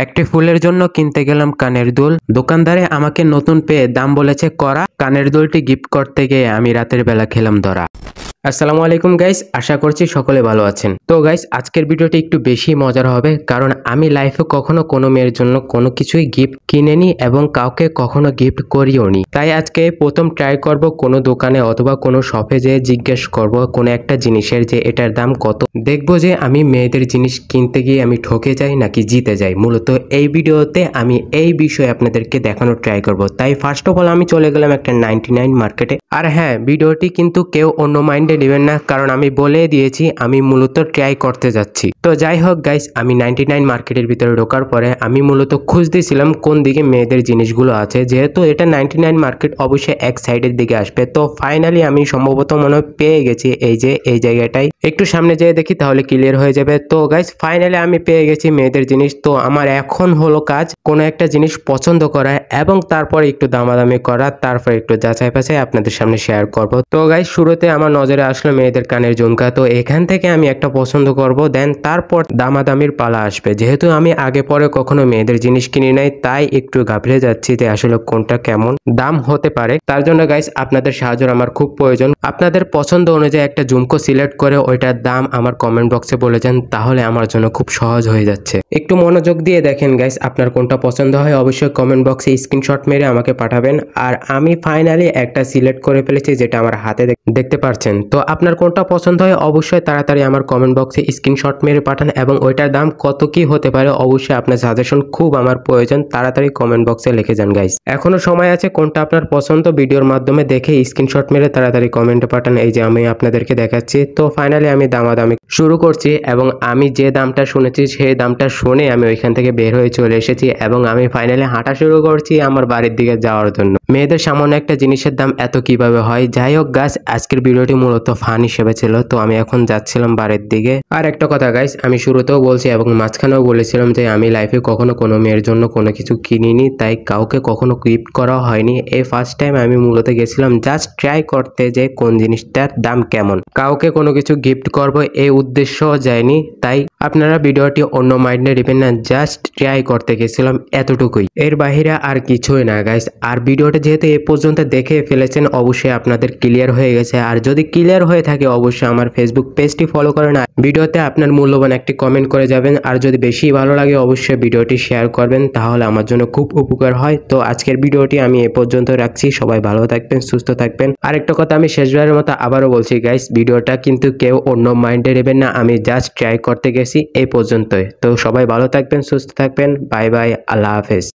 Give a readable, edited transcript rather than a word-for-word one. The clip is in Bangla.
একটি ফুলের জন্য কিনতে গেলাম কানের দুল। দোকানদারে আমাকে নতুন পেয়ে দাম বলেছে করা। কানের দুলটি গিফট করতে গিয়ে আমি রাতের বেলা খেলাম ধরা। আসসালামু আলাইকুম গাইস, আশা করছি সকলে ভালো আছেন। তো গাইস, আজকের ভিডিওটি একটু বেশি মজার হবে, কারণ আমি লাইফে কখনো কোনো মেয়ের জন্য কোনো কিছুই গিফট কিনেনি এবং কাউকে কখনো গিফট করিও নি। তাই আজকে প্রথম ট্রাই করব কোনো দোকানে অথবা কোনো শপে যেয়ে জিজ্ঞেস করব কোনো একটা জিনিসের যে এটার দাম কত। দেখবো যে আমি মেয়েদের জিনিস কিনতে গিয়ে আমি ঠকে যাই নাকি জিতে যাই। মূলত এই ভিডিওতে আমি এই বিষয়ে আপনাদেরকে দেখানোর ট্রাই করব। তাই ফার্স্ট অফ অল আমি চলে গেলাম একটা 99 মার্কেটে। আর হ্যাঁ, ভিডিওটি কিন্তু কেউ অন্য মাইন্ডে নেবেন না, কারণ আমি বলে দিয়েছি আমি মূলত ট্রাই করতে যাচ্ছি। তো যাই হোক গাইস, আমি 99 মার্কেটের ভিতরে ঢোকার পরে আমি মূলত খুঁজতেছিলাম কোন দিকে মেয়েদের জিনিসগুলো আছে। যেহেতু এটা 99 মার্কেট, অবশ্যই এক সাইডের দিকে আসবে। তো ফাইনালি আমি সম্ভবত মনে হয় পেয়ে গেছি এই যে এই জায়গাটাই। একটু সামনে যেয়ে দেখি তাহলে ক্লিয়ার হয়ে যাবে। তো গাইস, ফাইনালি আমি পেয়ে গেছি মেয়েদের জিনিস। তো আমার এখন হলো কাজ কোনো একটা জিনিস পছন্দ করা এবং তারপর একটু দামাদামি করা, তারপর একটু যাচাই বাছাই আপনাদের সামনে শেয়ার করব। তো গাইস, শুরুতে আমার নজরে আসলো মেয়েদের কানের ঝুমকা। তো এখান থেকে আমি একটা পছন্দ করব, দেন তারপর দামাদামির পালা আসবে। যেহেতু আমি আগে পরে কখনো মেয়েদের জিনিস কিনি নাই, তাই একটু ঘাবড়ে যাচ্ছি যে আসলে কোনটা কেমন দাম হতে পারে। তার জন্য গাইস, আপনাদের সাহায্য আমার খুব প্রয়োজন। আপনাদের পছন্দ অনুযায়ী একটা ঝুমকো সিলেক্ট করে ওইটার দাম আমার কমেন্ট বক্সে বলে যান, তাহলে আমার জন্য খুব সহজ হয়ে যাচ্ছে। একটু মনোযোগ দিয়ে দেখেন গাইস, আপনার কোনটা পছন্দ হয় অবশ্যই কমেন্ট বক্সে স্ক্রিনশট মেরে আমাকে পাঠাবেন। আর আমি ফাইনালি একটা সিলেক্ট করে ফেলেছি, যেটা আমার হাতে দেখতে পাচ্ছেন। তো আপনার কোনটা পছন্দ হয় অবশ্যই তাড়াতাড়ি আমার কমেন্ট বক্সে স্ক্রিনশট মেরে পাঠান, এবং ওইটার দাম কত কি হতে পারে অবশ্যই আপনার সাজেশন খুব আমার প্রয়োজন। তাড়াতাড়ি কমেন্ট বক্সে লিখে যান গাইস। এখনো সময় আছে, কোনটা আপনার পছন্দ ভিডিওর মাধ্যমে দেখে স্ক্রিনশট মেরে তাড়াতাড়ি কমেন্টে পাঠান। এই যে আমি আপনাদেরকে দেখাচ্ছি। তো ফাইনালি আমি দামাদামি শুরু করছি, এবং আমি যে দামটা শুনেছি সেই দামটা শুনে আমি ওইখান থেকে বের হয়ে চলে এসেছি, এবং আমি ফাইনালি হাঁটা শুরু করছি আমার বাড়ির দিকে যাওয়ার জন্য। মেয়েদের সামান্য একটা জিনিসের দাম এত কিভাবে হয়। যাই হোক গাইস, আজকের ভিডিওটি মূলত ফান হিসেবে ছিল। তো আমি এখন যাচ্ছিলাম বাড়ির দিকে। আর একটা কথা গাইস, আমি শুরুতেও বলছি এবং মাঝখানেও বলেছিলাম যে আমি লাইফে কখনো কোনো মেয়ের জন্য কোনো কিছু কিনিনি, তাই কাউকে কখনো গিফট করা হয়নি। এই ফার্স্ট টাইম আমি মূলত গেছিলাম জাস্ট ট্রাই করতে যে কোন জিনিসটার দাম কেমন। কাউকে কোনো কিছু গিফট করব এই উদ্দেশ্য যায়নি। তাই আপনারা ভিডিওটি অন্য মাইন্ডে নেবেন না, জাস্ট ট্রাই করতে গেছিলাম এতটুকুই, এর বাহিরে আর কিছুই না গাইস। আর ভিডিওটা যেহেতু এ পর্যন্ত দেখে ফেলেছেন অবশ্যই আপনাদের ক্লিয়ার হয়ে গেছে। আর যদি ক্লিয়ার হয়ে থাকে অবশ্যই আমার ফেসবুক পেজটি ফলো করেন, ভিডিওতে আপনার মূল্যবান একটি কমেন্ট করে যাবেন। আর যদি বেশি ভালো লাগে অবশ্যই ভিডিওটি শেয়ার করবেন, তাহলে আমার জন্য খুব উপকার হয়। তো আজকের ভিডিওটি আমি এ পর্যন্ত রাখছি। সবাই ভালো থাকবেন, সুস্থ থাকবেন। আর একটা কথা আমি শেষবারের মতো আবারও বলছি গাইস, ভিডিওটা কিন্তু কেউ অন্য মাইন্ডে নেবেন না, আমি জাস্ট ট্রাই করতে গেছি এই পর্যন্তই। তো সবাই ভালো থাকবেন, সুস্থ থাকবেন। বাই বাই, আল্লাহ হাফেজ।